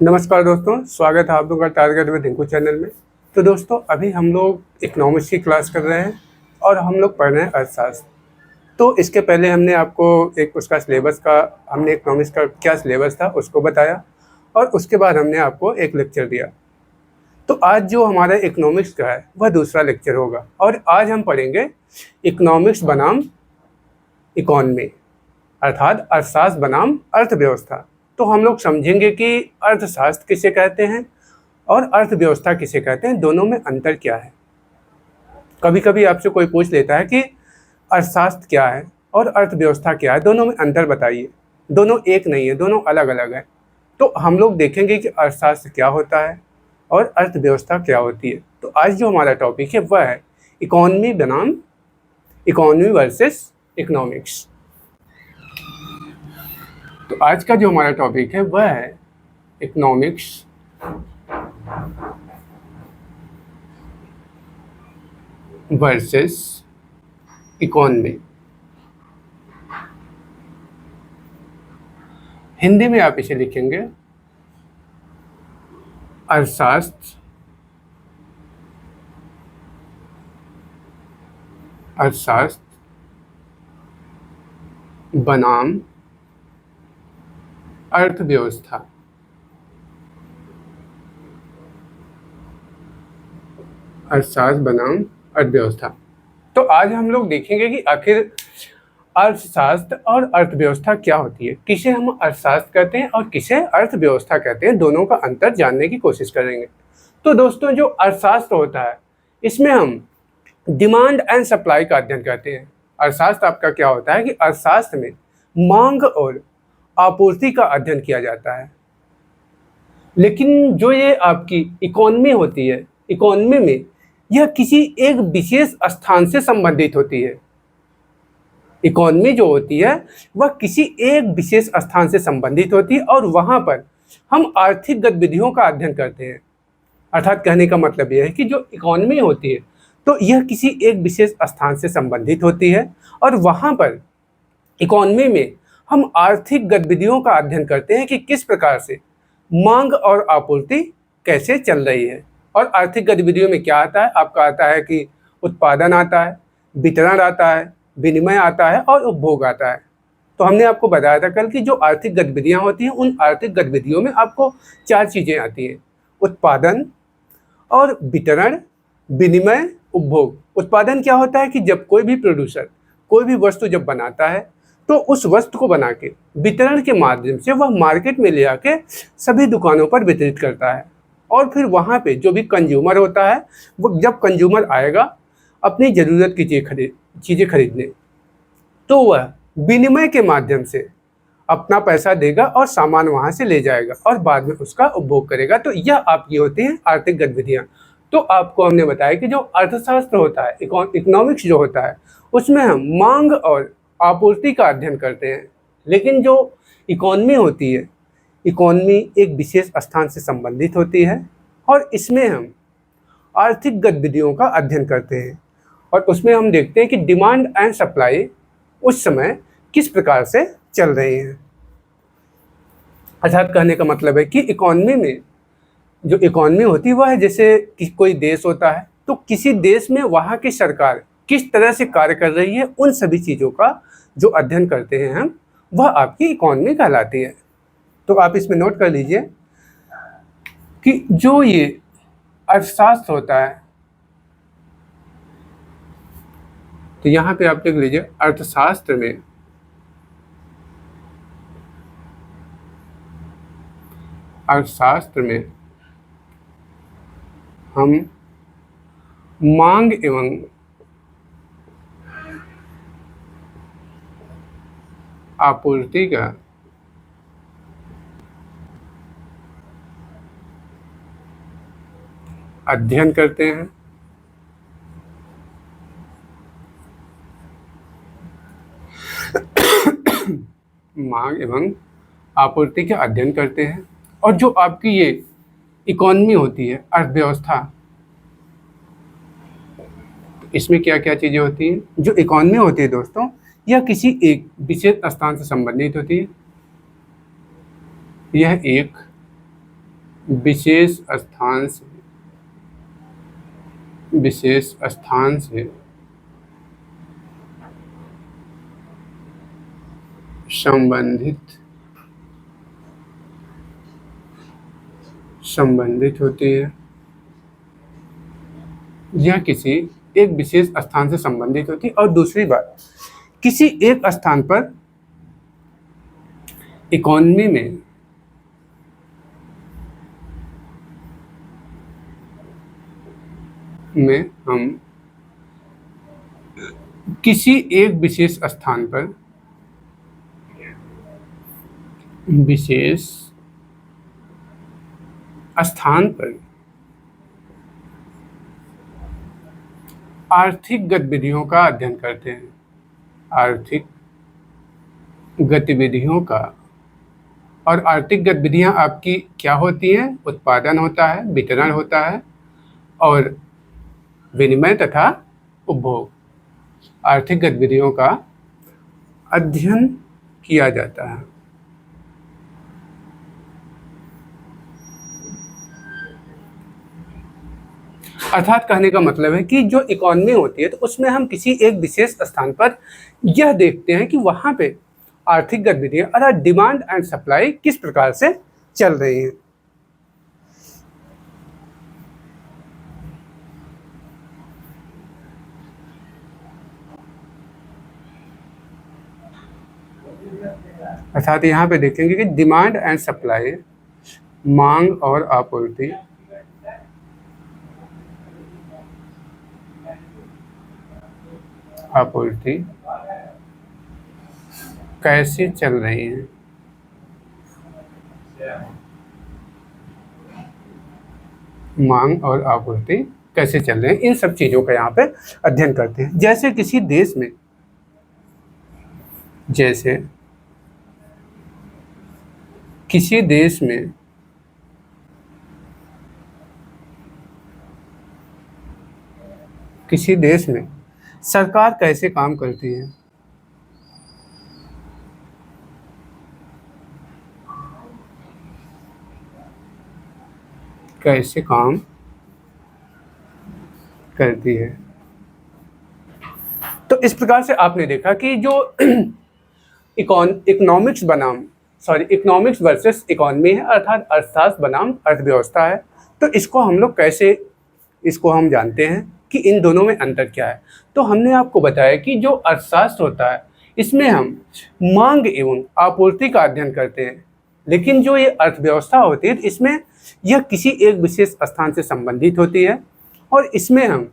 नमस्कार दोस्तों, स्वागत है आप लोगों का टारगेट विद टिंकू चैनल में। तो दोस्तों, अभी हम लोग इकोनॉमिक्स की क्लास कर रहे हैं और हम लोग पढ़ रहे हैं अर्थशास्त्र। तो इसके पहले हमने आपको एक उसका सिलेबस का हमने इकोनॉमिक्स का क्या सिलेबस था उसको बताया और उसके बाद हमने आपको एक लेक्चर दिया। तो आज जो हमारा इकोनॉमिक्स का है वह दूसरा लेक्चर होगा और आज हम पढ़ेंगे इकोनॉमिक्स बनाम इकॉनमी, अर्थात अर्थशास्त्र बनाम अर्थव्यवस्था। तो हम लोग समझेंगे कि अर्थशास्त्र किसे कहते हैं और अर्थव्यवस्था किसे कहते हैं, दोनों में अंतर क्या है। कभी कभी आपसे कोई पूछ लेता है कि अर्थशास्त्र क्या है और अर्थव्यवस्था क्या है, दोनों में अंतर बताइए। दोनों एक नहीं है, दोनों अलग अलग है। तो हम लोग देखेंगे कि अर्थशास्त्र क्या होता है और अर्थव्यवस्था क्या होती है। तो आज जो हमारा टॉपिक है वह है इकॉनमी बनाम इकॉनमी वर्सेस इकोनॉमिक्स। तो आज का जो हमारा टॉपिक है वह है इकोनॉमिक्स वर्सेस इकॉनमी। हिंदी में आप इसे लिखेंगे अर्थशास्त्र बनाम अर्थव्यवस्था। अर्थशास्त्र बनाम अर्थव्यवस्था। तो आज हम लोग देखेंगे कि आखिर अर्थशास्त्र और अर्थव्यवस्था क्या होती है, किसे हम अर्थशास्त्र कहते हैं और किसे अर्थव्यवस्था कहते हैं, दोनों का अंतर जानने की कोशिश करेंगे। तो दोस्तों, जो अर्थशास्त्र होता है इसमें हम डिमांड एंड सप्लाई का अध्ययन करते हैं। अर्थशास्त्र आपका क्या होता है कि अर्थशास्त्र में मांग और आपूर्ति का अध्ययन किया जाता है। लेकिन जो ये आपकी इकोनॉमी होती है, इकोनॉमी में यह किसी एक विशेष स्थान से संबंधित होती है। इकोनॉमी जो होती है वह किसी एक विशेष स्थान से संबंधित होती है और वहाँ पर हम आर्थिक गतिविधियों का अध्ययन करते हैं। अर्थात कहने का मतलब यह है कि जो इकोनॉमी होती है तो यह किसी एक विशेष स्थान से संबंधित होती है और वहाँ पर इकोनॉमी में हम आर्थिक गतिविधियों का अध्ययन करते हैं कि किस प्रकार से मांग और आपूर्ति कैसे चल रही है। और आर्थिक गतिविधियों में क्या आता है, आपका आता है कि उत्पादन आता है, वितरण आता है, विनिमय आता है और उपभोग आता है। तो हमने आपको बताया था कल कि जो आर्थिक गतिविधियां होती हैं उन आर्थिक गतिविधियों में आपको चार चीज़ें आती हैं: उत्पादन और वितरण, विनिमय, उपभोग। उत्पादन क्या होता है कि जब कोई भी प्रोड्यूसर कोई भी वस्तु जब बनाता है तो उस वस्तु को बना के वितरण के माध्यम से वह मार्केट में ले आके सभी दुकानों पर वितरित करता है और फिर वहाँ पे जो भी कंज्यूमर होता है वो जब कंज्यूमर आएगा अपनी ज़रूरत की चीज़ें खरीदने, तो वह विनिमय के माध्यम से अपना पैसा देगा और सामान वहाँ से ले जाएगा और बाद में उसका उपभोग करेगा। तो यह आपकी होती हैं आर्थिक गतिविधियाँ। तो आपको हमने बताया कि जो अर्थशास्त्र होता है, इकोनॉमिक्स जो होता है, उसमें हम मांग और आपूर्ति का अध्ययन करते हैं। लेकिन जो इकोनॉमी होती है, इकोनॉमी एक विशेष स्थान से संबंधित होती है और इसमें हम आर्थिक गतिविधियों का अध्ययन करते हैं और उसमें हम देखते हैं कि डिमांड एंड सप्लाई उस समय किस प्रकार से चल रही हैं। अर्थात कहने का मतलब है कि इकोनॉमी में जो इकोनॉमी होती है वह है जैसे कि कोई देश होता है तो किसी देश में वहाँ की सरकार किस तरह से कार्य कर रही है, उन सभी चीज़ों का जो अध्ययन करते हैं हम, वह आपकी इकोनॉमी कहलाती है। तो आप इसमें नोट कर लीजिए कि जो ये अर्थशास्त्र होता है, तो यहाँ पे आप लिख लीजिए अर्थशास्त्र में हम मांग एवं आपूर्ति का अध्ययन करते हैं। मांग एवं आपूर्ति का अध्ययन करते हैं और जो आपकी ये इकोनॉमी होती है, अर्थव्यवस्था, इसमें क्या क्या चीज़ें होती हैं। जो इकोनॉमी होती है दोस्तों, यह किसी एक विशेष स्थान से संबंधित होती है। यह एक विशेष स्थान से संबंधित होती है। यह किसी एक विशेष स्थान से संबंधित होती है। और दूसरी बात, किसी एक स्थान पर इकोनॉमी में हम किसी एक विशेष स्थान पर आर्थिक गतिविधियों का अध्ययन करते हैं। आर्थिक गतिविधियों का, और आर्थिक गतिविधियां आपकी क्या होती हैं? उत्पादन होता है, वितरण होता है और विनिमय तथा उपभोग। आर्थिक गतिविधियों का अध्ययन किया जाता है। अर्थात कहने का मतलब है कि जो इकोनॉमी होती है तो उसमें हम किसी एक विशेष स्थान पर यह देखते हैं कि वहां पे आर्थिक गतिविधियां अर्थात डिमांड एंड सप्लाई किस प्रकार से चल रही हैं। अर्थात यहाँ पे देखेंगे कि डिमांड एंड सप्लाई, मांग और आपूर्ति कैसे चल रही है। मांग और आपूर्ति कैसे चल रहे हैं, इन सब चीजों का यहाँ पे अध्ययन करते हैं। जैसे किसी देश में सरकार कैसे काम करती है, कैसे काम करती है। तो इस प्रकार से आपने देखा कि जो इकोनॉमिक्स वर्सेस इकोनॉमी है, अर्थात अर्थशास्त्र बनाम अर्थव्यवस्था है। तो इसको हम जानते हैं कि इन दोनों में अंतर क्या है। तो हमने आपको बताया कि जो अर्थशास्त्र होता है इसमें हम मांग एवं आपूर्ति का अध्ययन करते हैं, लेकिन जो ये अर्थव्यवस्था होती है इसमें यह किसी एक विशेष स्थान से संबंधित होती है। और इसमें हम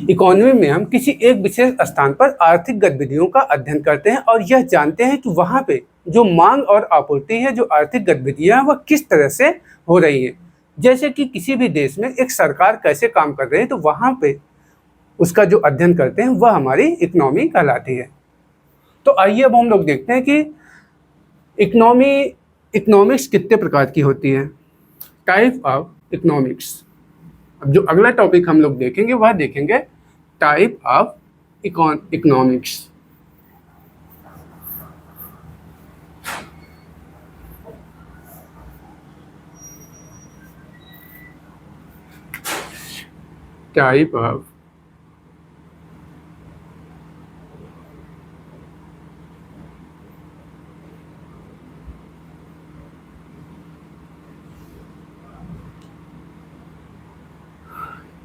इकोनॉमी में हम किसी एक विशेष स्थान पर आर्थिक गतिविधियों का अध्ययन करते हैं और यह जानते हैं कि वहाँ पे जो मांग और आपूर्ति है, जो आर्थिक गतिविधियाँ हैं, वह किस तरह से हो रही है। जैसे कि किसी भी देश में एक सरकार कैसे काम कर रही है, तो वहाँ पे उसका जो अध्ययन करते हैं वह हमारी इकोनॉमी कहलाती है। तो आइए अब हम लोग देखते हैं कि इकोनॉमिक्स कितने प्रकार की होती है, टाइप ऑफ इकोनॉमिक्स। अब जो अगला टॉपिक हम लोग देखेंगे वह देखेंगे type of economics.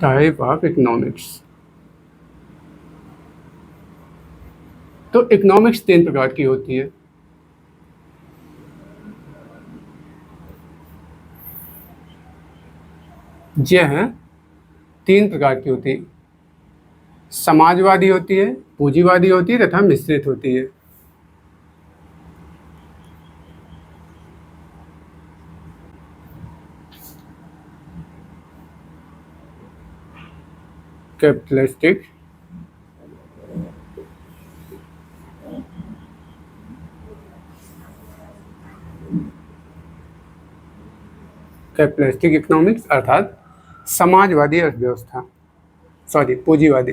Type of economics. तो इकोनॉमिक्स 3 प्रकार की होती है। यह 3 प्रकार की होती है, समाजवादी होती है, पूंजीवादी होती है तथा मिश्रित होती है। कैपिटलिस्टिक, इकोनॉमिक्स अर्थात समाजवादी अर्थव्यवस्था, पूंजीवादी।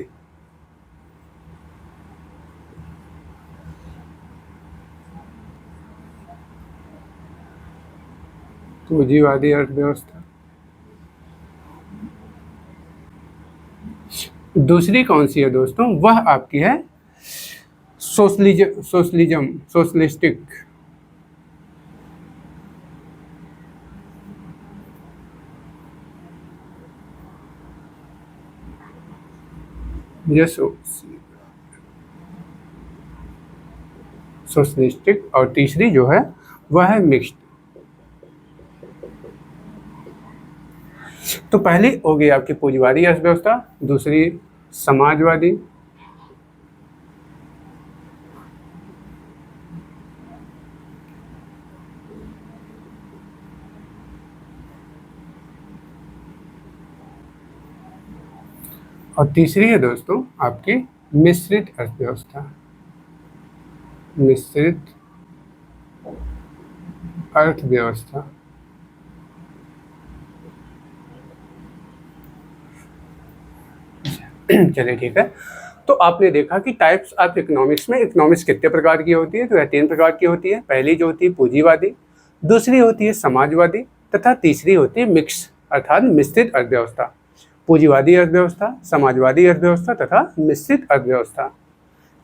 पूंजीवादी अर्थव्यवस्था। दूसरी कौन सी है दोस्तों? वह आपकी है सोशलिस्टिक। ये सोशलिस्टिक। और तीसरी जो है वह है मिक्स्ड। तो पहली हो गई आपकी पूंजीवादी अर्थव्यवस्था, दूसरी समाजवादी, और तीसरी है दोस्तों आपकी मिश्रित अर्थव्यवस्था। मिश्रित अर्थव्यवस्था। चलिए ठीक है। तो आपने देखा कि टाइप्स ऑफ इकोनॉमिक्स में इकोनॉमिक्स कितने प्रकार की होती है? तो यह 3 प्रकार की होती है। पहली जो होती है पूंजीवादी, दूसरी होती है समाजवादी, तथा तीसरी होती है मिक्स अर्थात मिश्रित अर्थव्यवस्था। पूंजीवादी अर्थव्यवस्था, समाजवादी अर्थव्यवस्था तथा मिश्रित अर्थव्यवस्था।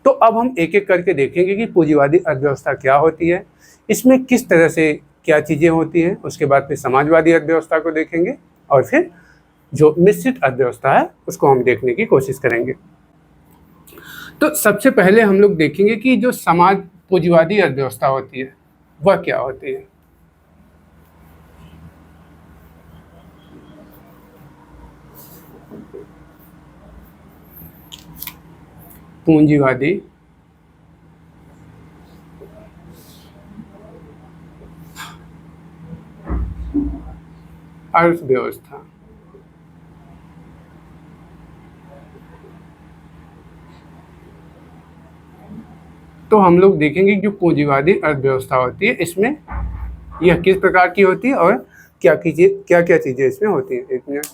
तो अब हम एक एक करके देखेंगे कि पूंजीवादी अर्थव्यवस्था क्या होती है, इसमें किस तरह से क्या चीज़ें होती हैं। उसके बाद फिर समाजवादी अर्थव्यवस्था को देखेंगे और फिर जो मिश्रित अर्थव्यवस्था है उसको हम देखने की कोशिश करेंगे। तो सबसे पहले हम लोग देखेंगे कि जो समाज पूंजीवादी अर्थव्यवस्था होती है वह क्या होती है। पूंजीवादी अर्थव्यवस्था। तो हम लोग देखेंगे कि जो पूंजीवादी अर्थव्यवस्था होती है इसमें यह किस प्रकार की होती है और क्या क्या चीजें इसमें होती हैं। एक मिनट।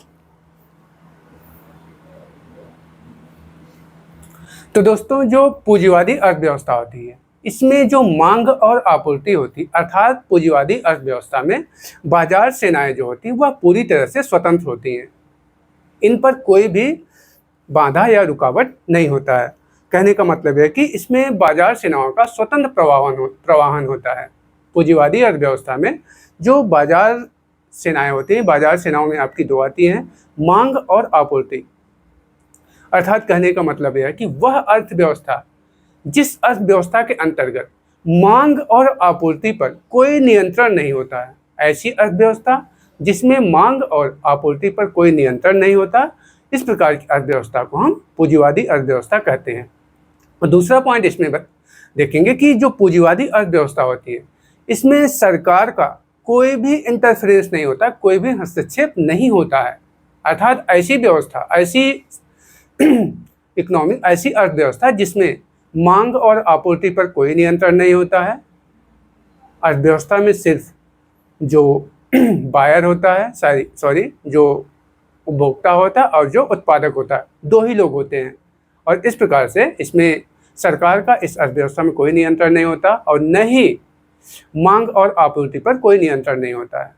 तो दोस्तों जो पूंजीवादी अर्थव्यवस्था होती है इसमें जो मांग और आपूर्ति होती है, अर्थात पूंजीवादी अर्थव्यवस्था में बाजार सेनाएं जो होती है वह पूरी तरह से स्वतंत्र होती हैं। इन पर कोई भी बाधा या रुकावट नहीं होता है। कहने का मतलब है कि इसमें बाजार सेनाओं का स्वतंत्र प्रवाहन होता है। पूंजीवादी अर्थव्यवस्था में जो बाजार सेनाएं होती हैं, बाजार सेनाओं में आपकी दो आती हैं, मांग और आपूर्ति। अर्थात कहने का मतलब यह है कि वह अर्थव्यवस्था जिस अर्थव्यवस्था के अंतर्गत मांग और आपूर्ति पर कोई नियंत्रण नहीं होता है, ऐसी अर्थव्यवस्था जिसमें मांग और आपूर्ति पर कोई नियंत्रण नहीं होता, इस प्रकार की अर्थव्यवस्था को हम पूंजीवादी अर्थव्यवस्था कहते हैं। और दूसरा पॉइंट इसमें देखेंगे कि जो पूंजीवादी अर्थव्यवस्था होती है इसमें सरकार का कोई भी इंटरफेरेंस नहीं होता, कोई भी हस्तक्षेप नहीं होता है। अर्थात ऐसी व्यवस्था, ऐसी इकोनॉमिक, ऐसी अर्थव्यवस्था जिसमें मांग और आपूर्ति पर कोई नियंत्रण नहीं होता है। अर्थव्यवस्था में सिर्फ जो बायर होता है, जो उपभोक्ता होता है और जो उत्पादक होता है, दो ही लोग होते हैं। और इस प्रकार से इसमें सरकार का इस अर्थव्यवस्था में कोई नियंत्रण नहीं होता और न ही मांग और आपूर्ति पर कोई नियंत्रण नहीं होता है।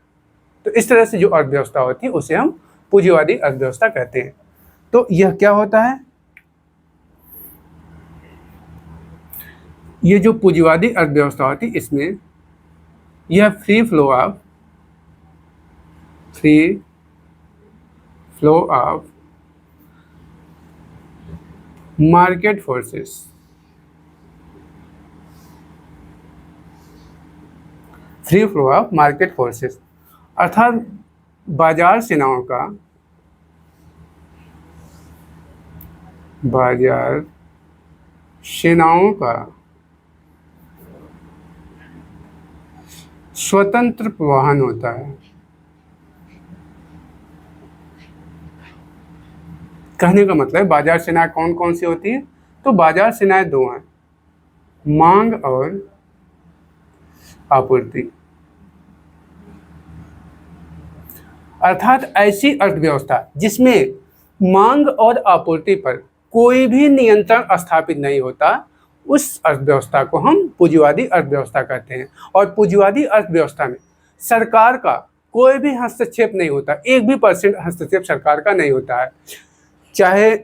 तो इस तरह से जो अर्थव्यवस्था होती है उसे हम पूंजीवादी अर्थव्यवस्था कहते हैं। तो यह क्या होता है? ये जो पूंजीवादी अर्थव्यवस्था होती है इसमें यह free flow of market forces, free flow of market forces अर्थात बाजार सेनाओं का स्वतंत्र प्रवाहन होता है। कहने का मतलब बाजार सेनाएं कौन कौन सी होती है? तो बाजार सेनाएं दो हैं, मांग और आपूर्ति। अर्थात ऐसी अर्थव्यवस्था जिसमें मांग और आपूर्ति पर कोई भी नियंत्रण स्थापित नहीं होता, उस अर्थव्यवस्था को हम पूंजीवादी अर्थव्यवस्था कहते हैं। और पूंजीवादी अर्थव्यवस्था में सरकार का कोई भी हस्तक्षेप नहीं होता, 1% भी हस्तक्षेप सरकार का नहीं होता है। चाहे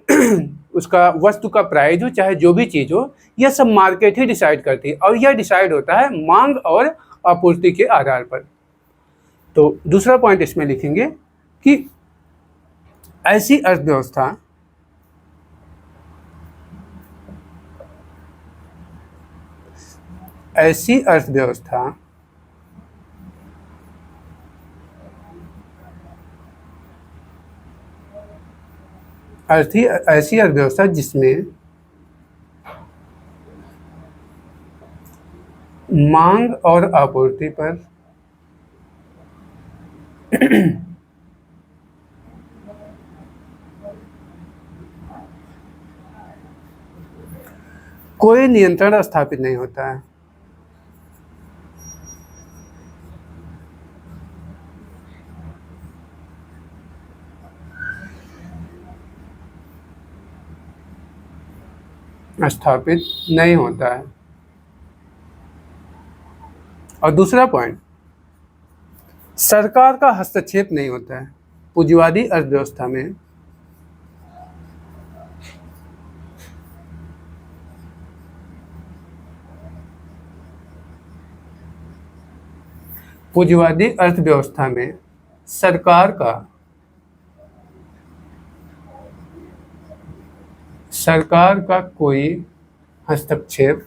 उसका वस्तु का प्राइस हो, चाहे जो भी चीज़ हो, यह सब मार्केट ही डिसाइड करती है और यह डिसाइड होता है मांग और आपूर्ति के आधार पर। तो दूसरा पॉइंट इसमें लिखेंगे कि ऐसी अर्थव्यवस्था ऐसी अर्थव्यवस्था ऐसी अर्थव्यवस्था जिसमें मांग और आपूर्ति पर कोई नियंत्रण स्थापित नहीं होता है। स्थापित नहीं होता है। और दूसरा पॉइंट, सरकार का हस्तक्षेप नहीं होता है। पूंजीवादी अर्थव्यवस्था में सरकार का कोई हस्तक्षेप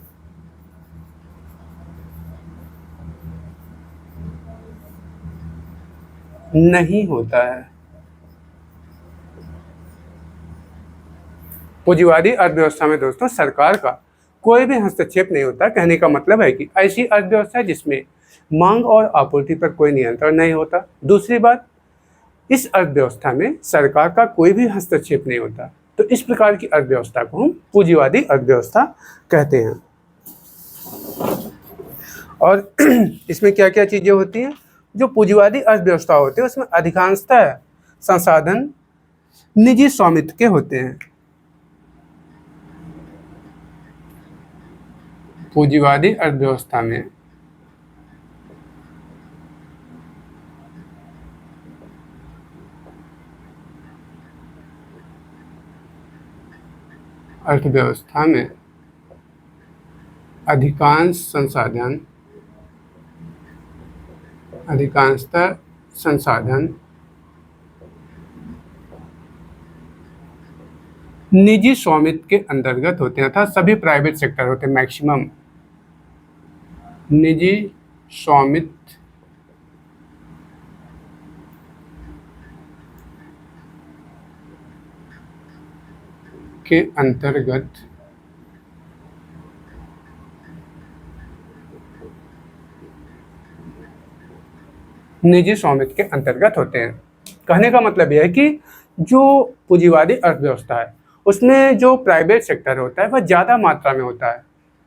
नहीं होता है। पूंजीवादी अर्थव्यवस्था में दोस्तों सरकार का कोई भी हस्तक्षेप नहीं होता। कहने का मतलब है कि ऐसी अर्थव्यवस्था जिसमें मांग और आपूर्ति पर कोई नियंत्रण नहीं होता। दूसरी बात, इस अर्थव्यवस्था में सरकार का कोई भी हस्तक्षेप नहीं होता। तो इस प्रकार की अर्थव्यवस्था को हम पूंजीवादी अर्थव्यवस्था कहते हैं। और इसमें क्या क्या चीज़ें होती हैं? जो पूंजीवादी अर्थव्यवस्था होती है उसमें अधिकांशतः संसाधन निजी स्वामित्व के होते हैं। पूंजीवादी अर्थव्यवस्था में अधिकांशतः संसाधन निजी स्वामित्व के अंतर्गत होते हैं, अर्थात सभी प्राइवेट सेक्टर होते हैं। मैक्सिमम निजी स्वामित्व के अंतर्गत होते हैं। कहने का मतलब यह है कि जो पूंजीवादी अर्थव्यवस्था है उसमें जो प्राइवेट सेक्टर होता है वह ज़्यादा मात्रा में होता है।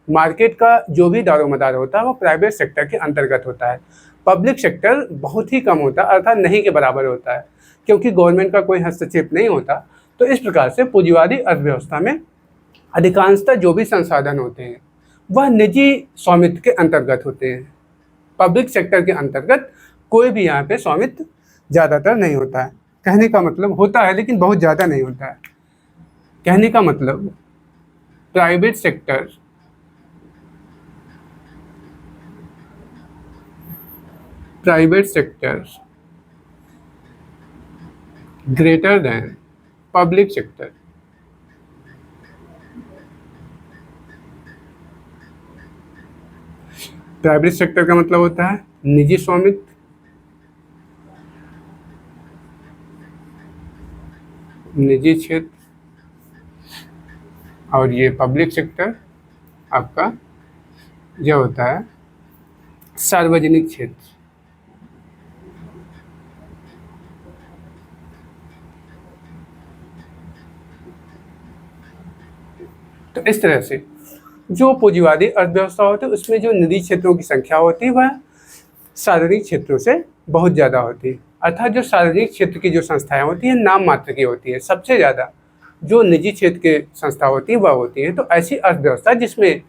मार्केट का जो भी दारोमदार होता है वो प्राइवेट सेक्टर के अंतर्गत होता है। पब्लिक सेक्टर बहुत ही कम होता है, अर्थात नहीं के बराबर होता है, क्योंकि गवर्नमेंट का कोई हस्तक्षेप नहीं होता। तो इस प्रकार से पूंजीवादी अर्थव्यवस्था में अधिकांशतः जो भी संसाधन होते हैं वह निजी स्वामित्व के अंतर्गत होते हैं। पब्लिक सेक्टर के अंतर्गत कोई भी यहाँ पे स्वामित्व ज़्यादातर नहीं होता है। कहने का मतलब होता है लेकिन बहुत ज़्यादा नहीं होता है। कहने का मतलब private sector greater than public sector. Private sector का मतलब होता है निजी स्वामित्व, निजी क्षेत्र, और ये पब्लिक सेक्टर आपका जो होता है सार्वजनिक क्षेत्र। तो इस तरह से जो पूंजीवादी अर्थव्यवस्था होती है उसमें जो निजी क्षेत्रों की संख्या होती है वह सार्वजनिक क्षेत्रों से बहुत ज़्यादा होती है। अर्थात जो सार्वजनिक क्षेत्र की जो संस्थाएं होती हैं नाम मात्र की होती है। सबसे ज़्यादा जो निजी क्षेत्र की संस्था होती है वह होती है। तो ऐसी अर्थव्यवस्था जिसमें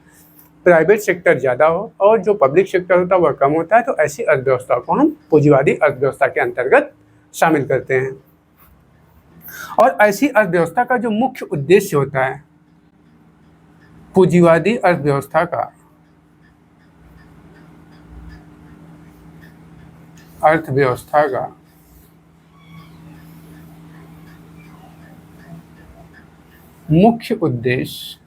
प्राइवेट सेक्टर ज़्यादा हो और जो पब्लिक सेक्टर होता है वह कम होता है, तो ऐसी अर्थव्यवस्था को हम पूंजीवादी अर्थव्यवस्था के अंतर्गत शामिल करते हैं। और ऐसी अर्थव्यवस्था का जो मुख्य उद्देश्य होता है, पूंजीवादी अर्थव्यवस्था का मुख्य उद्देश्य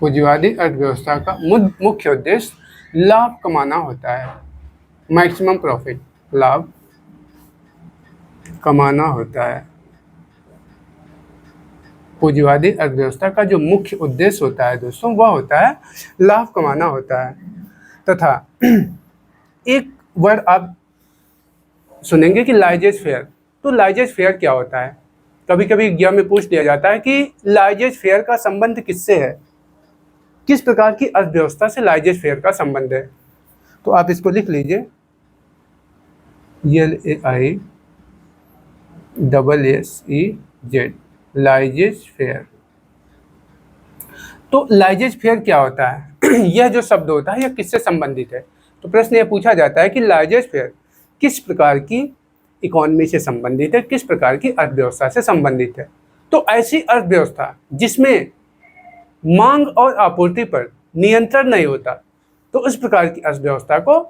पूंजीवादी अर्थव्यवस्था का मुख्य उद्देश्य लाभ कमाना होता है, मैक्सिमम प्रॉफिट, लाभ कमाना होता है। पूंजीवादी अर्थव्यवस्था का जो मुख्य उद्देश्य होता है दोस्तों, वह होता है लाभ कमाना होता है। तथा एक वर्ड आप सुनेंगे कि लार्जेस्ट फेयर। तो लार्जेस्ट फेयर क्या होता है? कभी कभी एग्जाम में पूछ लिया जाता है कि लार्जेस्ट फेयर का संबंध किससे है, किस प्रकार की अर्थव्यवस्था से लार्जेस्ट फेयर का संबंध है। तो आप इसको लिख लीजिए, LAISSEZ, लार्जेस्ट फेयर। तो लार्जेस्ट फेयर क्या होता है? यह जो शब्द होता है यह किससे संबंधित है? तो प्रश्न यह पूछा जाता है कि लार्जेस्ट फेयर किस प्रकार की इकोनॉमी से संबंधित है, किस प्रकार की अर्थव्यवस्था से संबंधित है। तो ऐसी अर्थव्यवस्था जिसमें मांग और आपूर्ति पर नियंत्रण नहीं होता, तो इस प्रकार की अर्थव्यवस्था को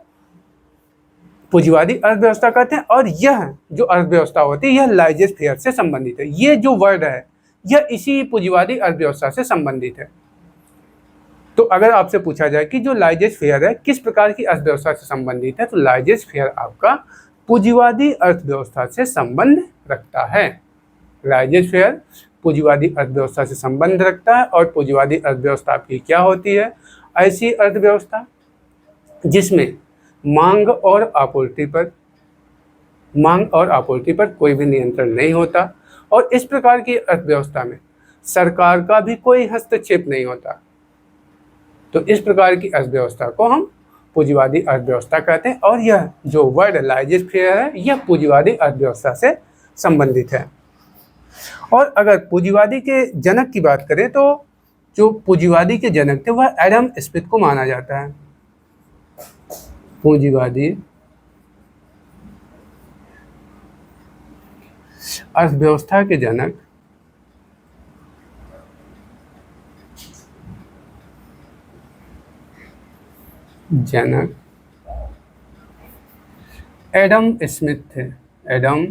पूंजीवादी अर्थव्यवस्था कहते हैं। और यह जो अर्थव्यवस्था होती है यह लार्जेस्ट फेयर से संबंधित है। ये जो वर्ड है यह इसी पूंजीवादी अर्थव्यवस्था से संबंधित है। तो अगर आपसे पूछा जाए कि जो लार्जेस्ट फेयर है किस प्रकार की अर्थव्यवस्था से संबंधित है, तो लार्जेस्ट फेयर आपका पूंजीवादी अर्थव्यवस्था से संबंध रखता है। लार्जेस्ट फेयर पूंजीवादी अर्थव्यवस्था से संबंध रखता है। और पूंजीवादी अर्थव्यवस्था आपकी क्या होती है? ऐसी अर्थव्यवस्था जिसमें मांग और आपूर्ति पर कोई भी नियंत्रण नहीं होता, और इस प्रकार की अर्थव्यवस्था में सरकार का भी कोई हस्तक्षेप नहीं होता। तो इस प्रकार की अर्थव्यवस्था को हम पूंजीवादी अर्थव्यवस्था कहते हैं। और यह जो वर्ड लार्जेस्ट फेयर है यह पूंजीवादी अर्थव्यवस्था से संबंधित है। और अगर पूंजीवादी के जनक की बात करें तो जो पूंजीवादी के जनक थे वह एडम स्मिथ को माना जाता है। पूंजीवादी अर्थव्यवस्था के जनक एडम स्मिथ थे। एडम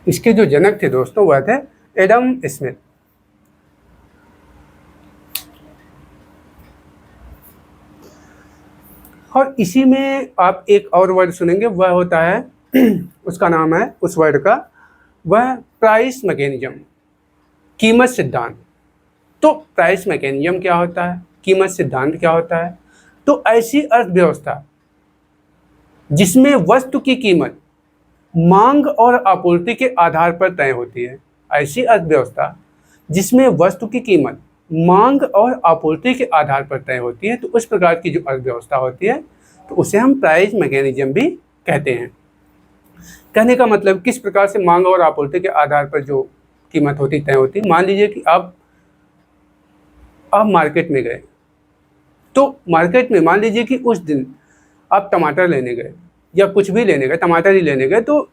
इसके जो जनक थे दोस्तों वह थे एडम स्मिथ। और इसी में आप एक और वर्ड सुनेंगे, वह होता है उसका नाम है उस वर्ड का, वह प्राइस मैकेनिज्म, कीमत सिद्धांत। तो प्राइस मैकेनिज्म क्या होता है, कीमत सिद्धांत क्या होता है? तो ऐसी अर्थव्यवस्था जिसमें वस्तु की कीमत मांग और आपूर्ति के आधार पर तय होती है। ऐसी अर्थव्यवस्था जिसमें वस्तु की कीमत मांग और आपूर्ति के आधार पर तय होती है, तो उस प्रकार की जो अर्थव्यवस्था होती है तो उसे हम प्राइस मैकेनिज्म भी कहते हैं। कहने का मतलब किस प्रकार से मांग और आपूर्ति के आधार पर जो कीमत होती तय होती। मान लीजिए कि आप मार्केट में गए, तो मार्केट में मान लीजिए कि उस दिन आप टमाटर लेने गए या कुछ भी लेने गए, टमाटर ही लेने गए, तो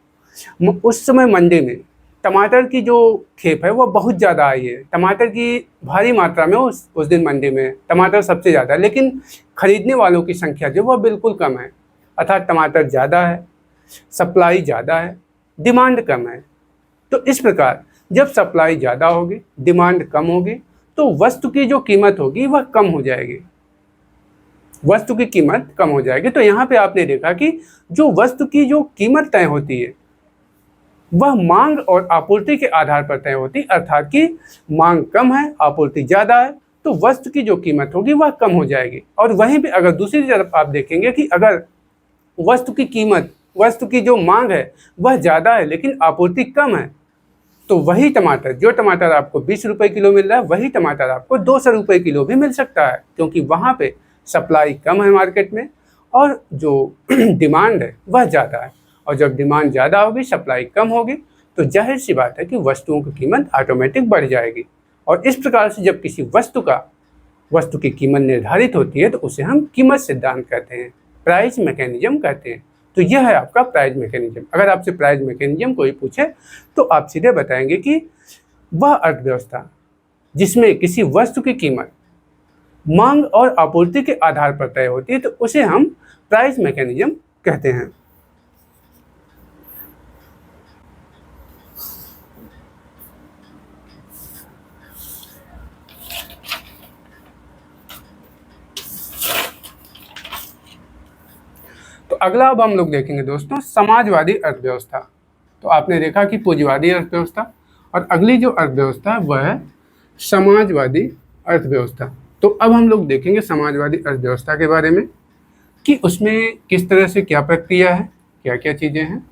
उस समय मंडी में टमाटर की जो खेप है वह बहुत ज़्यादा आई है। टमाटर की भारी मात्रा में उस दिन मंडी में टमाटर सबसे ज़्यादा है, लेकिन खरीदने वालों की संख्या जो वह बिल्कुल कम है। अर्थात टमाटर ज़्यादा है, सप्लाई ज़्यादा है, डिमांड कम है। तो इस प्रकार जब सप्लाई ज़्यादा होगी, डिमांड कम होगी, तो वस्तु की जो कीमत होगी वह कम हो जाएगी, वस्तु की कीमत कम हो जाएगी। तो यहाँ पे आपने देखा कि जो वस्तु की जो कीमत तय होती है वह मांग और आपूर्ति के आधार पर तय होती है। अर्थात कि मांग कम है, आपूर्ति ज़्यादा है, तो वस्तु की जो कीमत होगी वह कम हो जाएगी। और वहीं पे अगर दूसरी तरफ आप देखेंगे कि अगर वस्तु की कीमत, वस्तु की जो मांग है वह ज़्यादा है लेकिन आपूर्ति कम है, तो वही टमाटर, जो टमाटर आपको 20 रुपये किलो मिल रहा है, वही टमाटर आपको 200 रुपये किलो भी मिल सकता है, क्योंकि वहाँ पे सप्लाई कम है मार्केट में और जो डिमांड है वह ज़्यादा है, और जब डिमांड ज़्यादा होगी, सप्लाई कम होगी, तो जाहिर सी बात है कि वस्तुओं की कीमत ऑटोमेटिक बढ़ जाएगी। और इस प्रकार से जब किसी वस्तु की कीमत निर्धारित होती है तो उसे हम कीमत सिद्धांत कहते हैं, प्राइस मैकेनिज्म कहते हैं। तो यह है आपका प्राइस मैकेनिज्म। अगर आपसे प्राइस मैकेनिज्म कोई पूछे तो आप सीधे बताएंगे कि वह अर्थव्यवस्था जिसमें किसी वस्तु की कीमत मांग और आपूर्ति के आधार पर तय होती है तो उसे हम प्राइस मैकेनिज्म कहते हैं। तो अगला अब हम लोग देखेंगे दोस्तों समाजवादी अर्थव्यवस्था। तो आपने देखा कि पूंजीवादी अर्थव्यवस्था, और अगली जो अर्थव्यवस्था है वह है समाजवादी अर्थव्यवस्था। तो अब हम लोग देखेंगे समाजवादी अर्थव्यवस्था के बारे में कि उसमें किस तरह से क्या प्रक्रिया है, क्या क्या चीज़ें हैं।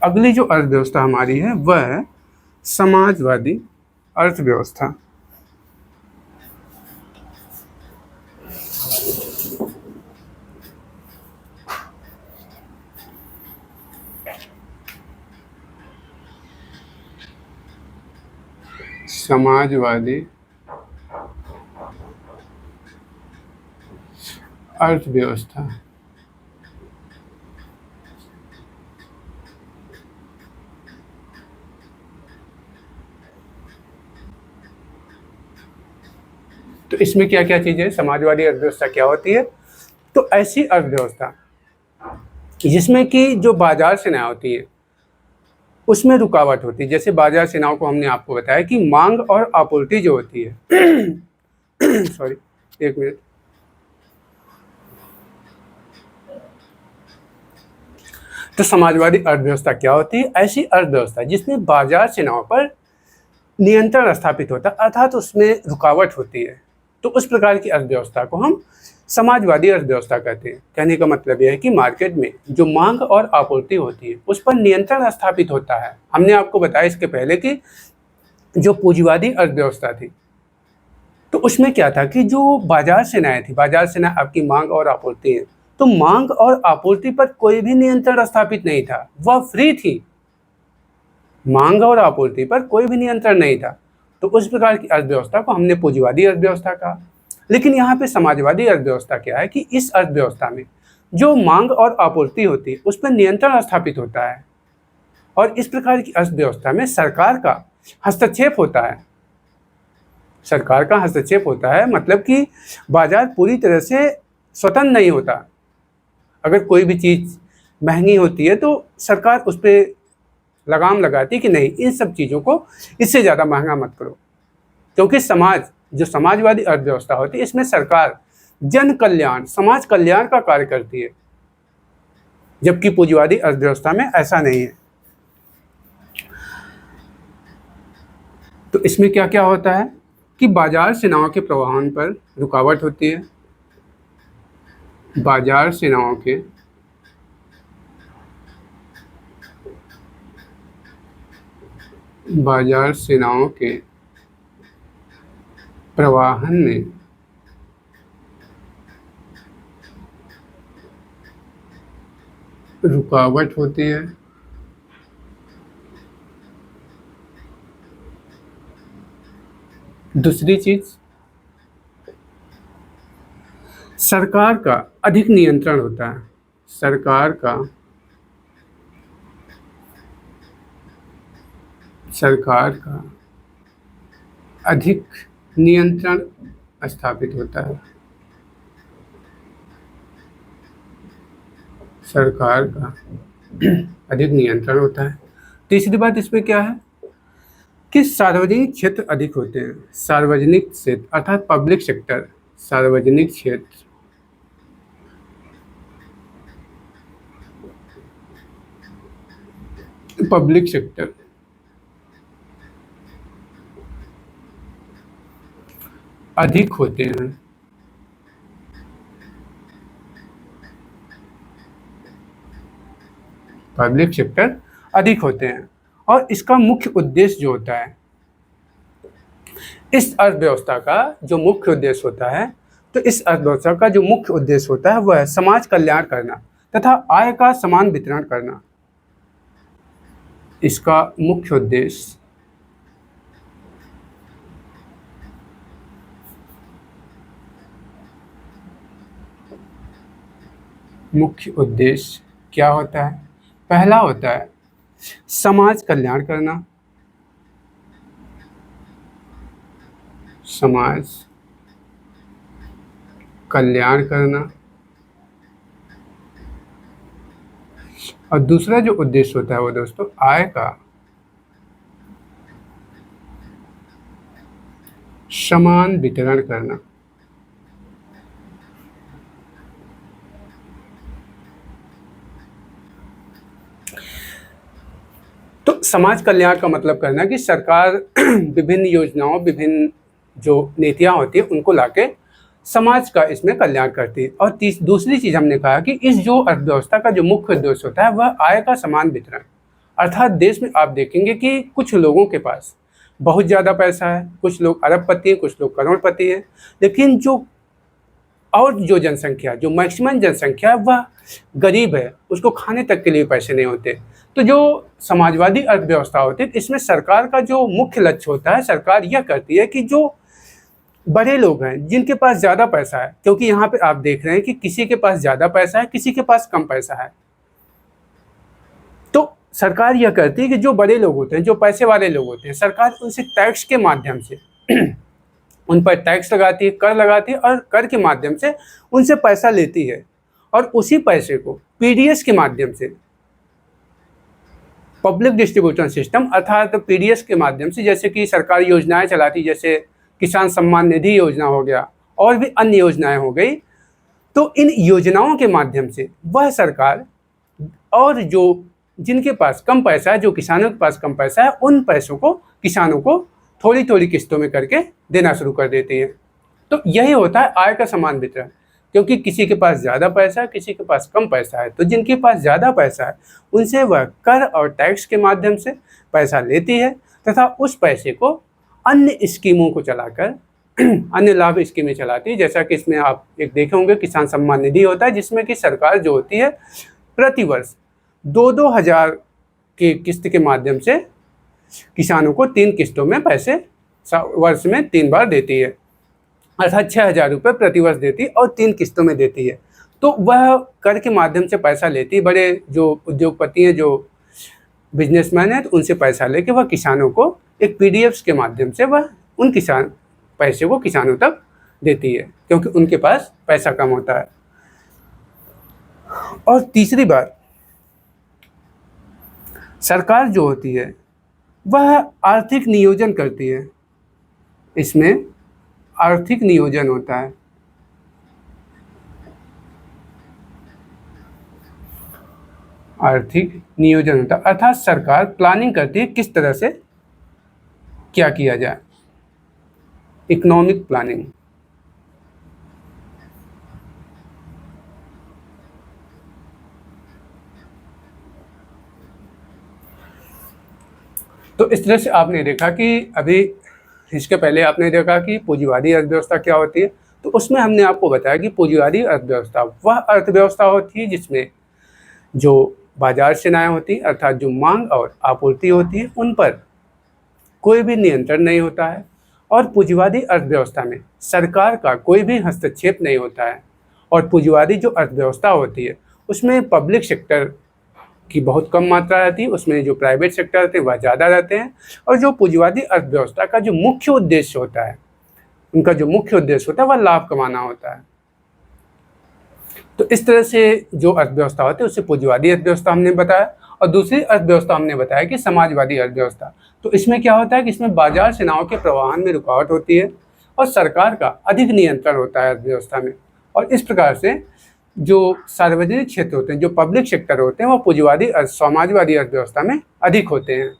अगली जो अर्थव्यवस्था हमारी है वह है समाजवादी अर्थव्यवस्था। समाजवादी अर्थव्यवस्था तो इसमें क्या क्या चीज़ें, समाजवादी अर्थव्यवस्था क्या होती है? तो ऐसी अर्थव्यवस्था जिसमें कि जो बाजार सेनाएं होती है उसमें रुकावट होती है। जैसे बाजार सेनाओं को हमने आपको बताया कि मांग और आपूर्ति जो होती है सॉरी, एक मिनट। तो समाजवादी अर्थव्यवस्था क्या होती है? ऐसी अर्थव्यवस्था जिसमें बाजार सेनाओं पर नियंत्रण स्थापित होता है, अर्थात उसमें रुकावट होती है। तो उस प्रकार की अर्थव्यवस्था को हम समाजवादी अर्थव्यवस्था कहते हैं। कहने का मतलब यह है कि मार्केट में जो मांग और आपूर्ति होती है उस पर नियंत्रण स्थापित होता है। हमने आपको बताया इसके पहले कि जो पूंजीवादी अर्थव्यवस्था थी तो उसमें क्या था कि जो बाजार सेनाएं थी, बाजार सेना आपकी मांग और आपूर्ति है, तो मांग और आपूर्ति पर कोई भी नियंत्रण स्थापित नहीं था, वह फ्री थी। मांग और आपूर्ति पर कोई भी नियंत्रण नहीं था। तो उस प्रकार की अर्थव्यवस्था को हमने पूंजीवादी अर्थव्यवस्था कहा। लेकिन यहाँ पे समाजवादी अर्थव्यवस्था क्या है कि इस अर्थव्यवस्था में जो मांग और आपूर्ति होती है उस पर नियंत्रण स्थापित होता है, और इस प्रकार की अर्थव्यवस्था में सरकार का हस्तक्षेप होता है। सरकार का हस्तक्षेप होता है मतलब कि बाजार पूरी तरह से स्वतंत्र नहीं होता। अगर कोई भी चीज़ महंगी होती है तो सरकार उस पर लगाम लगाती कि नहीं, इन सब चीज़ों को इससे ज़्यादा महंगा मत करो। क्योंकि जो समाजवादी अर्थव्यवस्था होती है इसमें सरकार जन कल्याण, समाज कल्याण का कार्य करती है, जबकि पूंजीवादी अर्थव्यवस्था में ऐसा नहीं है। तो इसमें क्या क्या होता है कि बाजार सेनाओं के प्रवाहन पर रुकावट होती है। बाजार सेनाओं के प्रवाहन में रुकावट होती है। दूसरी चीज, सरकार का अधिक नियंत्रण होता है। सरकार का अधिक नियंत्रण स्थापित होता है। सरकार का अधिक नियंत्रण होता है। तीसरी बात इसमें क्या है कि सार्वजनिक क्षेत्र अधिक होते हैं। सार्वजनिक क्षेत्र अर्थात पब्लिक सेक्टर, सार्वजनिक क्षेत्र पब्लिक सेक्टर अधिक होते हैं। पब्लिक सेक्टर अधिक होते हैं, और इसका मुख्य उद्देश्य जो होता है इस अर्थव्यवस्था का जो मुख्य उद्देश्य होता है, तो इस अर्थव्यवस्था का जो मुख्य उद्देश्य होता है वह है समाज कल्याण करना तथा आय का समान वितरण करना। इसका मुख्य उद्देश्य क्या होता है? पहला होता है समाज कल्याण करना, समाज कल्याण करना। और दूसरा जो उद्देश्य होता है वो दोस्तों आय का समान वितरण करना। तो समाज कल्याण का मतलब करना कि सरकार विभिन्न योजनाओं, विभिन्न जो नीतियां होती है उनको लाके समाज का इसमें कल्याण करती है। और दूसरी चीज हमने कहा कि इस जो अर्थव्यवस्था का जो मुख्य उद्देश्य होता है वह आय का समान वितरण। अर्थात देश में आप देखेंगे कि कुछ लोगों के पास बहुत ज़्यादा पैसा है, कुछ लोग अरबपति हैं, कुछ लोग करोड़पति हैं, लेकिन जो जनसंख्या, जो मैक्सिमम जनसंख्या है वह गरीब है, उसको खाने तक के लिए पैसे नहीं होते। तो जो समाजवादी अर्थव्यवस्था होती है इसमें सरकार का जो मुख्य लक्ष्य होता है, सरकार यह करती है कि जो बड़े लोग हैं जिनके पास ज़्यादा पैसा है, क्योंकि यहाँ पे आप देख रहे हैं कि किसी के पास ज़्यादा पैसा है, किसी के पास कम पैसा है, तो सरकार यह करती है कि जो बड़े लोग होते हैं, जो पैसे वाले लोग होते हैं, सरकार उनसे टैक्स के माध्यम से उन पर टैक्स लगाती है, कर लगाती है और कर के माध्यम से उनसे पैसा लेती है और उसी पैसे को पीडीएस के माध्यम से, पब्लिक डिस्ट्रीब्यूशन सिस्टम अर्थात पीडीएस के माध्यम से, जैसे कि सरकार योजनाएं चलाती, जैसे किसान सम्मान निधि योजना हो गया और भी अन्य योजनाएं हो गई, तो इन योजनाओं के माध्यम से वह सरकार और जो जिनके पास कम पैसा है, जो किसानों के पास कम पैसा है, उन पैसों को किसानों को थोड़ी थोड़ी किस्तों में करके देना शुरू कर देती है। तो यही होता है आय का समान वितरण, क्योंकि किसी के पास ज़्यादा पैसा है, किसी के पास कम पैसा है, तो जिनके पास ज़्यादा पैसा है उनसे वह कर और टैक्स के माध्यम से पैसा लेती है तथा उस पैसे को अन्य स्कीमों को चलाकर अन्य लाभ स्कीमें चलाती है। जैसा कि इसमें आप एक देखे होंगे किसान सम्मान निधि होता है, जिसमें कि सरकार जो होती है प्रतिवर्ष 2-2 हज़ार की किस्त के माध्यम से किसानों को 3 किस्तों में पैसे वर्ष में 3 बार देती है, अर्थात 6,000 रुपये प्रतिवर्ष देती है और 3 किस्तों में देती है। तो वह कर के माध्यम से पैसा लेती है, बड़े जो उद्योगपति हैं, जो बिजनेसमैन हैं, तो उनसे पैसा लेके वह किसानों को एक पीडीएफ के माध्यम से वह उन पैसे को किसानों तक देती है, क्योंकि उनके पास पैसा कम होता है। और तीसरी बात, सरकार जो होती है वह आर्थिक नियोजन करती है, इसमें आर्थिक नियोजन होता है। आर्थिक नियोजन होता है अर्थात सरकार प्लानिंग करती है किस तरह से क्या किया जाए, इकोनॉमिक प्लानिंग। तो इस तरह से आपने देखा कि अभी इसके पहले आपने देखा कि पूंजीवादी अर्थव्यवस्था क्या होती है, तो उसमें हमने आपको बताया कि पूंजीवादी अर्थव्यवस्था वह अर्थव्यवस्था होती है जिसमें जो बाजार सेनाएं होती हैं, अर्थात जो मांग और आपूर्ति होती है, उन पर कोई भी नियंत्रण नहीं होता है और पूंजीवादी अर्थव्यवस्था में सरकार का कोई भी हस्तक्षेप नहीं होता है। और पूंजीवादी जो अर्थव्यवस्था होती है उसमें पब्लिक सेक्टर की बहुत कम मात्रा रहती है, उसमें जो प्राइवेट सेक्टर रहते हैं वह ज़्यादा रहते हैं। और जो पूंजीवादी अर्थव्यवस्था का जो मुख्य उद्देश्य होता है, उनका जो मुख्य उद्देश्य होता है वह लाभ कमाना होता है। तो इस तरह से जो अर्थव्यवस्था होती है उसे पूंजीवादी अर्थव्यवस्था हमने बताया। और दूसरी अर्थव्यवस्था हमने बताया कि समाजवादी अर्थव्यवस्था। तो इसमें क्या होता है कि इसमें बाजार सेनाओं के प्रवाहन में रुकावट होती है और सरकार का अधिक नियंत्रण होता है अर्थव्यवस्था में। और इस प्रकार से जो सार्वजनिक क्षेत्र होते हैं, जो पब्लिक सेक्टर होते हैं, वो समाजवादी अर्थव्यवस्था में अधिक होते हैं।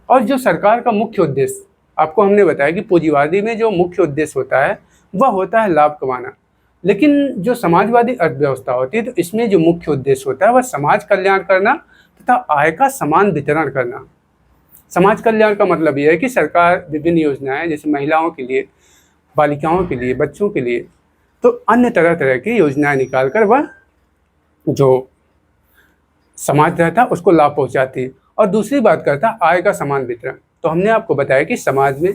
और जो सरकार का मुख्य उद्देश्य आपको हमने बताया कि पूंजीवादी में जो मुख्य उद्देश्य होता है वह होता है लाभ कमाना, लेकिन जो समाजवादी अर्थव्यवस्था होती है तो इसमें जो मुख्य उद्देश्य होता है वह समाज कल्याण करना तथा आय का समान वितरण करना। समाज कल्याण का मतलब यह है कि सरकार विभिन्न योजनाएं जैसे महिलाओं के लिए, बालिकाओं के लिए, बच्चों के लिए, तो अन्य तरह तरह की योजनाएं निकाल कर वह जो समाज रहता है उसको लाभ पहुंचाती है। और दूसरी बात करता है आय का समान वितरण। तो हमने आपको बताया कि समाज में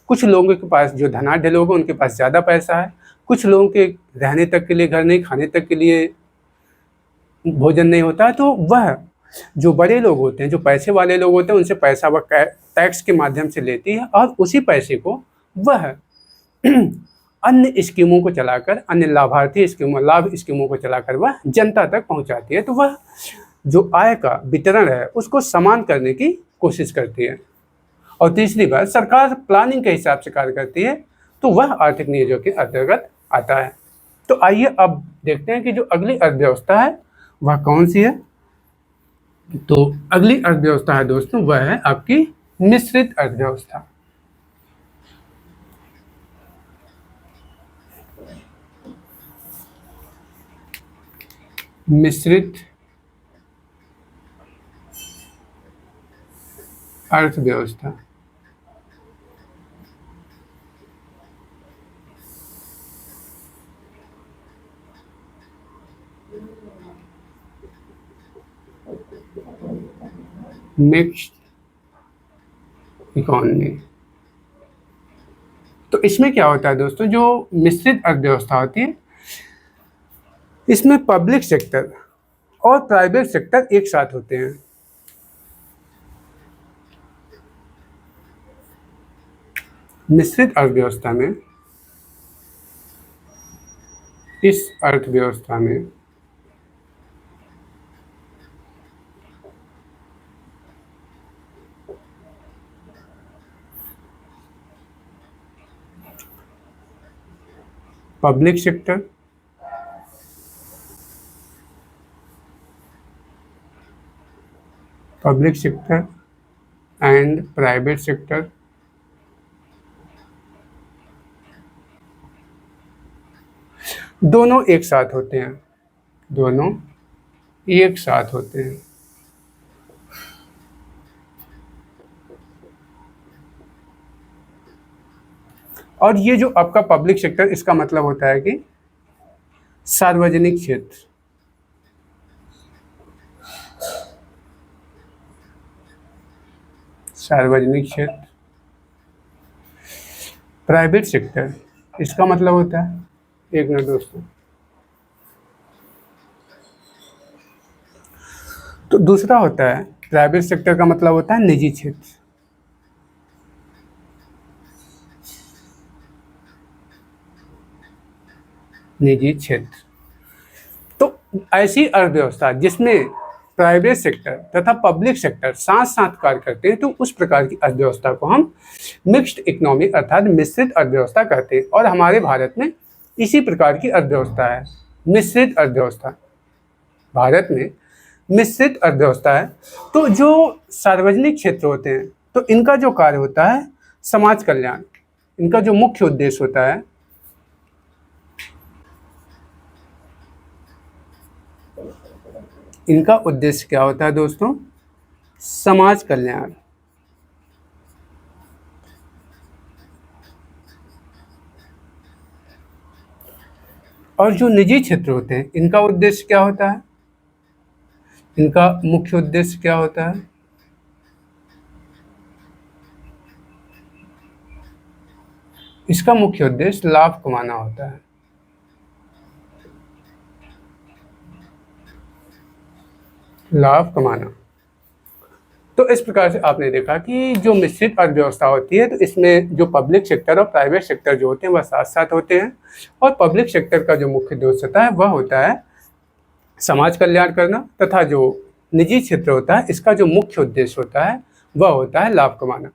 कुछ लोगों के पास, जो धनाढ्य लोग हैं उनके पास ज़्यादा पैसा है, कुछ लोगों के रहने तक के लिए घर नहीं, खाने तक के लिए भोजन नहीं होता है, तो वह जो बड़े लोग होते हैं, जो पैसे वाले लोग होते हैं, उनसे पैसा वह टैक्स के माध्यम से लेती है और उसी पैसे को वह अन्य स्कीमों को चलाकर, अन्य लाभार्थी स्कीमों, लाभ स्कीमों को चलाकर वह जनता तक पहुंचाती है। तो वह जो आय का वितरण है उसको समान करने की कोशिश करती है। और तीसरी बात, सरकार प्लानिंग के हिसाब से कार्य करती है, तो वह आर्थिक नियोजन के अंतर्गत आता है। तो आइए अब देखते हैं कि जो अगली अर्थव्यवस्था है वह कौन सी है। तो अगली अर्थव्यवस्था है दोस्तों, वह है आपकी मिश्रित अर्थव्यवस्था। मिश्रित अर्थव्यवस्था मिक्स्ड इकोनॉमी। तो इसमें क्या होता है दोस्तों, जो मिश्रित अर्थव्यवस्था होती है इसमें पब्लिक सेक्टर और प्राइवेट सेक्टर एक साथ होते हैं। मिश्रित अर्थव्यवस्था में, इस अर्थव्यवस्था में public sector and private sector दोनों एक साथ होते हैं, दोनों एक साथ होते हैं। और ये जो आपका पब्लिक सेक्टर, इसका मतलब होता है कि सार्वजनिक क्षेत्र, सार्वजनिक क्षेत्र। प्राइवेट सेक्टर, इसका मतलब होता है, एक मिनट दोस्तों, तो दूसरा होता है प्राइवेट सेक्टर का मतलब होता है निजी क्षेत्र। निजी क्षेत्र। तो ऐसी अर्थव्यवस्था जिसमें प्राइवेट सेक्टर तथा पब्लिक सेक्टर साथ साथ कार्य करते हैं, तो उस प्रकार की अर्थव्यवस्था को हम मिक्स्ड इकोनॉमिक अर्थात मिश्रित अर्थव्यवस्था कहते हैं। और हमारे भारत में इसी प्रकार की अर्थव्यवस्था है, मिश्रित अर्थव्यवस्था। भारत में मिश्रित अर्थव्यवस्था है। तो जो सार्वजनिक क्षेत्र होते हैं, तो इनका जो कार्य होता है समाज कल्याण, इनका जो मुख्य उद्देश्य होता है इनका उद्देश्य क्या होता है दोस्तों, समाज कल्याण। और जो निजी क्षेत्र होते हैं इनका उद्देश्य क्या होता है, इनका मुख्य उद्देश्य क्या होता है, इसका मुख्य उद्देश्य लाभ कमाना होता है। लाभ कमाना। तो इस प्रकार से आपने देखा कि जो मिश्रित अर्थव्यवस्था होती है, तो इसमें जो पब्लिक सेक्टर और प्राइवेट सेक्टर जो होते हैं वह साथ साथ होते हैं। और पब्लिक सेक्टर का जो मुख्य उद्देश्य होता है वह होता है समाज कल्याण करना, तथा जो निजी क्षेत्र होता है इसका जो मुख्य उद्देश्य होता है वह होता है लाभ कमाना।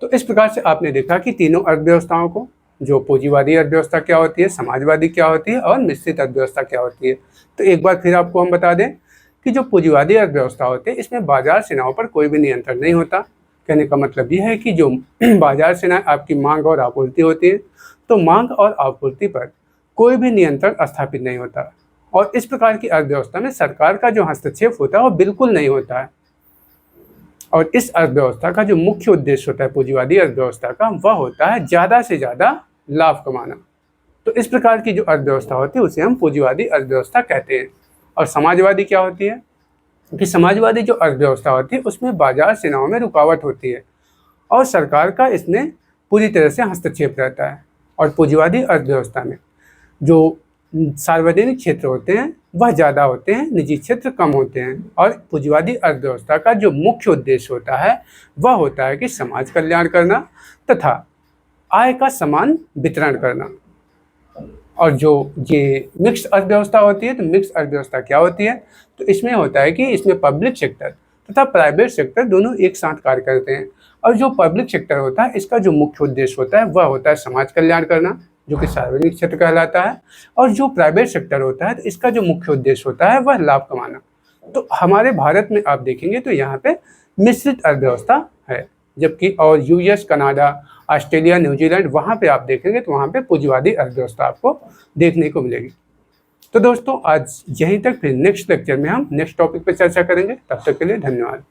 तो इस प्रकार से आपने देखा कि तीनों अर्थव्यवस्थाओं को, जो पूंजीवादी अर्थव्यवस्था क्या होती है, समाजवादी क्या होती है और मिश्रित अर्थव्यवस्था क्या होती है। तो एक बार फिर आपको हम बता दें कि जो पूंजीवादी अर्थव्यवस्था होती है इसमें बाजार सेनाओं पर कोई भी नियंत्रण नहीं होता। कहने का मतलब यह है कि जो बाजार सेनाएं आपकी मांग और आपूर्ति होती है, तो मांग और आपूर्ति पर कोई भी नियंत्रण स्थापित नहीं होता। और इस प्रकार की अर्थव्यवस्था में सरकार का जो हस्तक्षेप होता है वो बिल्कुल नहीं होता है। और इस अर्थव्यवस्था का जो मुख्य उद्देश्य होता है पूंजीवादी अर्थव्यवस्था का, वह होता है ज़्यादा से ज़्यादा लाभ कमाना। तो इस प्रकार की जो अर्थव्यवस्था होती है उसे हम पूंजीवादी अर्थव्यवस्था कहते हैं। और समाजवादी क्या होती है कि समाजवादी जो अर्थव्यवस्था होती है उसमें बाजार सेवाओं में रुकावट होती है और सरकार का इसमें पूरी तरह से हस्तक्षेप रहता है। और पूंजीवादी अर्थव्यवस्था में जो सार्वजनिक क्षेत्र होते हैं वह ज़्यादा होते हैं, निजी क्षेत्र कम होते हैं। और पूंजीवादी अर्थव्यवस्था का जो मुख्य उद्देश्य होता है वह होता है कि समाज कल्याण करना तथा आय का समान वितरण करना। और जो ये मिक्स अर्थव्यवस्था होती है, तो मिक्स अर्थव्यवस्था क्या होती है, तो इसमें होता है कि इसमें पब्लिक सेक्टर तथा प्राइवेट सेक्टर दोनों एक साथ कार्य करते हैं। और जो पब्लिक सेक्टर होता है इसका जो मुख्य उद्देश्य होता है वह होता है समाज कल्याण करना, जो कि सार्वजनिक क्षेत्र कहलाता है। और जो प्राइवेट सेक्टर होता है तो इसका जो मुख्य उद्देश्य होता है वह लाभ कमाना। तो हमारे भारत में आप देखेंगे तो यहाँ पे मिश्रित अर्थव्यवस्था है, जबकि और यूएस, कनाडा, ऑस्ट्रेलिया, न्यूजीलैंड, वहाँ पे आप देखेंगे तो वहाँ पे पूंजीवादी अर्थव्यवस्था आपको देखने को मिलेगी। तो दोस्तों आज यहीं तक, फिर नेक्स्ट लेक्चर में हम नेक्स्ट टॉपिक पर चर्चा करेंगे। तब तक के लिए धन्यवाद।